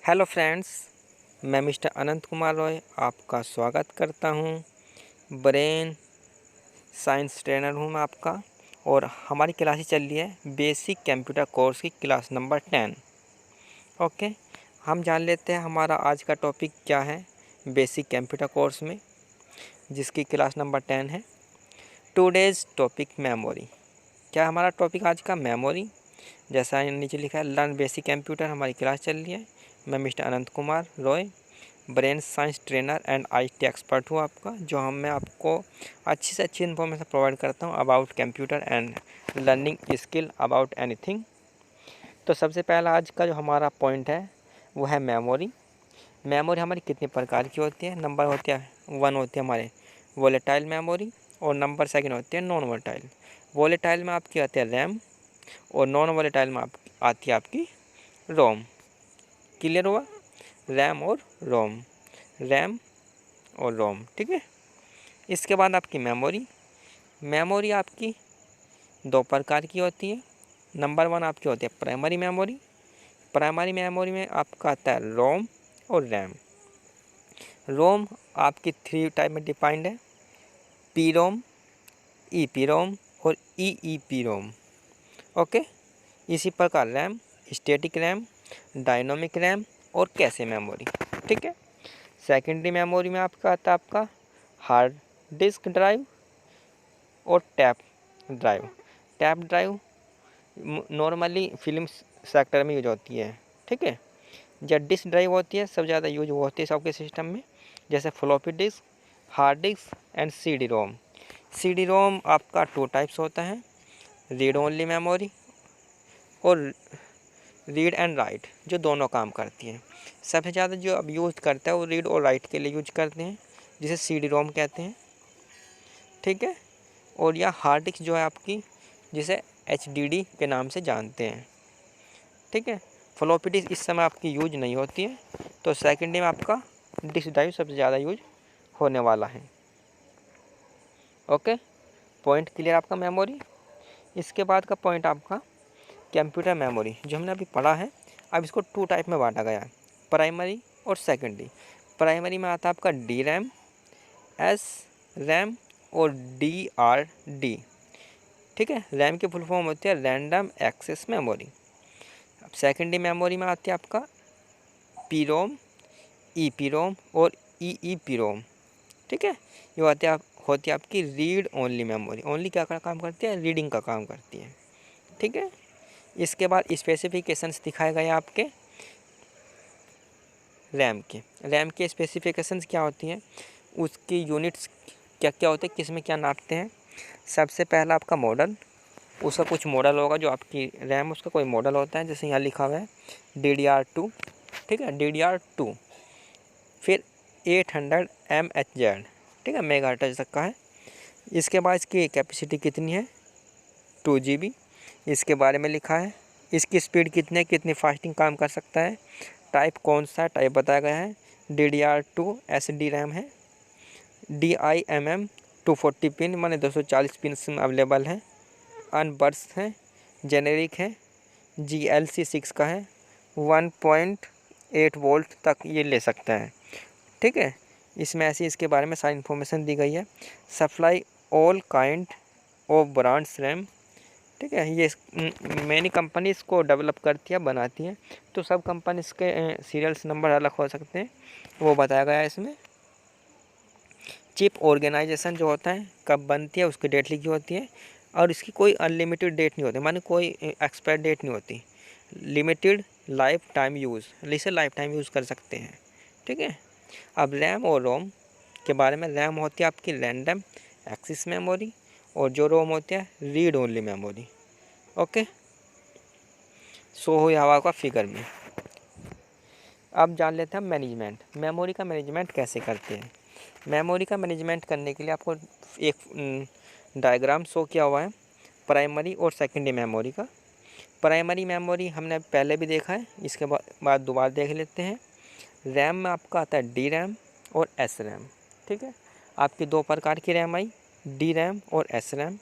Hello friends, मैं mister अनंत कुमार रॉय आपका स्वागत करता हूं। ब्रेन साइंस ट्रेनर हूं मैं आपका। और हमारी क्लासेस चल रही है बेसिक कंप्यूटर कोर्स की क्लास नंबर 10। ओके, हम जान लेते हैं हमारा आज का टॉपिक क्या है बेसिक कंप्यूटर कोर्स में, जिसकी क्लास नंबर 10 है। Today's topic memory. क्या हमारा टॉपिक आज का मेमोरी, जैसा नीचे लिखा है लर्न बेसिक कंप्यूटर। हमारी क्लास चल रही है। मैं mister Anant Kumar Roy, brain science trainer and IT expert हूँ आपका, मैं आपको अच्छी से अच्छी इन्फॉर्मेशन प्रोवाइड करता हूँ about computer and learning skill about anything. तो सबसे पहला आज का जो हमारा पॉइंट है वो है मेमोरी। मेमोरी हमारी कितने प्रकार की होती है? नंबर होती है 1 होती है हमारे वोलेटाइल मेमोरी, और नंबर 2 होती है नॉन वोलेटाइल। वोलेटाइल में आपकी आती है रैम, और नॉन वोलेटाइल में आती है आपकी रोम। क्लियर हुआ? रैम और रोम, रैम और रोम, ठीक है। इसके बाद आपकी मेमोरी। मेमोरी आपकी 2 प्रकार की होती है। नंबर 1 आपकी होती है प्राइमरी मेमोरी। प्राइमरी मेमोरी में आपका आता है रोम और रैम। रोम आपकी 3 टाइप में डिफाइंड है, P ROM, E P ROM और ई ई पी रोम। ओके, इसी प्रकार RAM, static RAM, dynamic RAM और कैशे मेमोरी, ठीक है। सेकेंडरी मेमोरी में आपका आता है आपका हार्ड डिस्क ड्राइव और tap drive. Tap drive normally film sector में यूज होती है, ठीक है। जब डिस्क ड्राइव होती है सबसे ज़्यादा यूज होती है सबके सिस्टम में, जैसे floppy disk, hard disk and C D ROM. C D ROM आपका 2 टाइप्स होता है, रीड ओनली मेमोरी और रीड एंड राइट, जो दोनों काम करती हैं। सबसे ज़्यादा जो अब यूज़ करता है वो रीड और राइट के लिए यूज करते हैं, जिसे सी डी रोम कहते हैं, ठीक है। और यह हार्ड डिस्क जो है आपकी, जिसे एच डी डी के नाम से जानते हैं, ठीक है। फ्लॉपी डिस्क इस समय आपकी यूज नहीं होती है, तो सेकेंडरी में आपका डिस्क ड्राइव सबसे ज़्यादा यूज होने वाला है। ओके, पॉइंट क्लियर आपका मेमोरी। इसके बाद का पॉइंट आपका कंप्यूटर मेमोरी, जो हमने अभी पढ़ा है। अब इसको 2 टाइप में बांटा गया है, प्राइमरी और सेकेंडरी। प्राइमरी में आता है आपका डी रैम, एस रैम और डी आर डी, ठीक है। रैम की फुल फॉर्म होती है रैंडम एक्सेस मेमोरी। अब सेकेंडरी मेमोरी में आती है आपका P ROM, E P ROM और ई पी रोम, ठीक है। ये होती है आपकी रीड ओनली मेमोरी। ओनली क्या काम करती है? रीडिंग का काम करती है, ठीक है। इसके बाद स्पेसिफिकेशंस दिखाए गए आपके रैम के। रैम के स्पेसिफिकेशंस क्या होती हैं, उसकी यूनिट्स क्या क्या होते हैं, किस में क्या नापते हैं। सबसे पहला आपका मॉडल, उसका कुछ मॉडल होगा जो आपकी रैम, उसका कोई मॉडल होता है, जैसे यहाँ लिखा हुआ है DDR2, ठीक है, DDR2। फिर 800 MHz, ठीक है, मेगाहर्ट्ज तक का है। इसके बाद इसकी कैपेसिटी कितनी है? 2 GB। इसके बारे में लिखा है, इसकी स्पीड कितनी है, कितनी फास्टिंग काम कर सकता है, टाइप कौन सा टाइप बताया गया है, DDR2 SD रैम है, DIMM 240 पिन माने 240 पिन अवेलेबल है, अनबर्स है, जेनेरिक है, GLC 6 का है, 1.8 वोल्ट तक ये ले सकता है, ठीक है। इसमें ऐसी इसके बारे में सारी इन्फॉर्मेशन दी गई है। Supply all kind of brands RAM, ठीक है। ये मैनी कंपनी इसको डेवलप करती है, बनाती है, तो सब कंपनी इसके सीरियल्स नंबर अलग हो सकते हैं, वो बताया गया है इसमें। चिप ऑर्गेनाइजेशन जो होता है, कब बनती है उसकी डेट लिखी होती है, और इसकी कोई अनलिमिटेड डेट नहीं होती, माने कोई एक्सपायर डेट नहीं होती। लिमिटेड लाइफ टाइम यूज़, इसे लाइफ टाइम यूज़ कर सकते हैं, ठीक है। अब रैम और रोम के बारे में, रैम होती है आपकी रैंडम एक्सेस मेमोरी, और जो रोम होती है रीड ओनली मेमोरी। ओके, सो हो हवा का फिगर में। अब जान लेते हैं मैनेजमेंट, मेमोरी का मैनेजमेंट कैसे करते हैं। मेमोरी का मैनेजमेंट करने के लिए आपको एक डायग्राम शो किया हुआ है प्राइमरी और सेकेंडरी मेमोरी का। प्राइमरी मेमोरी हमने पहले भी देखा है, इसके बाद दोबारा देख लेते हैं। रैम में आपका आता है डी रैम और एस रैम, ठीक है। आपकी 2 प्रकार की रैम आई, डी रैम और एस रैम।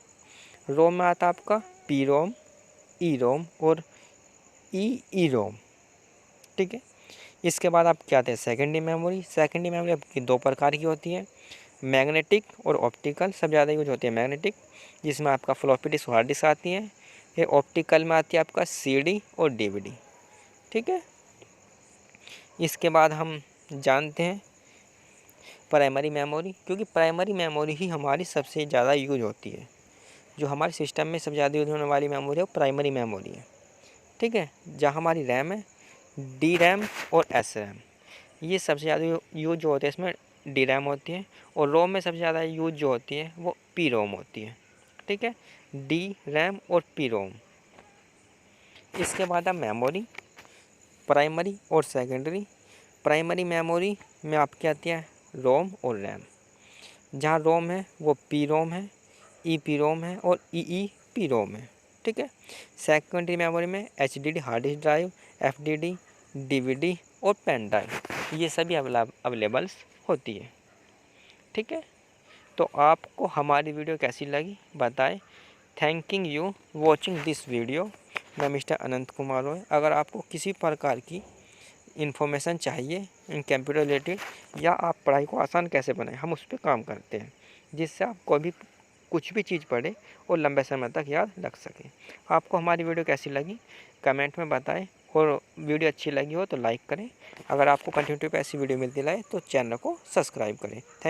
रोम में आता है आपका पी रोम, ई रोम और ई रोम, ठीक है। इसके बाद आप क्या आते हैं सेकेंडरी मेमोरी। सेकेंडरी मेमोरी आपकी 2 प्रकार की होती है, मैग्नेटिक और ऑप्टिकल। सब ज़्यादा यूज होती है मैग्नेटिक, जिसमें आपका फ्लॉपी डिस्क हार्ड डिस्क आती है। ये ऑप्टिकल में आती है आपका सीडी और डीवीडी। ठीक है, इसके बाद हम जानते हैं प्राइमरी मेमोरी, क्योंकि प्राइमरी मेमोरी ही हमारी सबसे ज़्यादा यूज होती है। जो हमारे सिस्टम में सबसे ज़्यादा यूज होने वाली मेमोरी है वो प्राइमरी मेमोरी है। ठीक है, जहाँ हमारी रैम है, डी रैम और एस रैम, ये सबसे ज़्यादा यूज जो होते हैं इसमें डी रैम होती है। और रोम में सबसे ज़्यादा यूज जो होती है वो पी रोम होती है। ठीक है, डी रैम और पी रोम। इसके बाद अब मेमोरी प्राइमरी और सेकेंडरी। प्राइमरी मेमोरी में आपकी आती है रोम और रैम। जहाँ रोम है वो पी रोम है, ई पी रोम है और ई पी रोम है। ठीक है, सेकेंडरी मेमोरी में H D D hard disk drive, F D D, D V D और पेन ड्राइव, ये सभी अवेलेबल्स होती है। ठीक है, तो आपको हमारी वीडियो कैसी लगी बताएं। Thanking you watching this video. मैं मिस्टर अनंत कुमार रॉय। अगर आपको किसी प्रकार की इन्फॉर्मेशन चाहिए इन कंप्यूटर रिलेटेड, या आप पढ़ाई को आसान कैसे बनाएं, हम उस पर काम करते हैं, जिससे आप कोई भी कुछ भी चीज़ पढ़े और लंबे समय तक याद रख सकें। आपको हमारी वीडियो कैसी लगी कमेंट में बताएं, और वीडियो अच्छी लगी हो तो लाइक करें। अगर आपको कंटिन्यू पे ऐसी वीडियो मिलती रहे तो चैनल को सब्सक्राइब करें। थैंक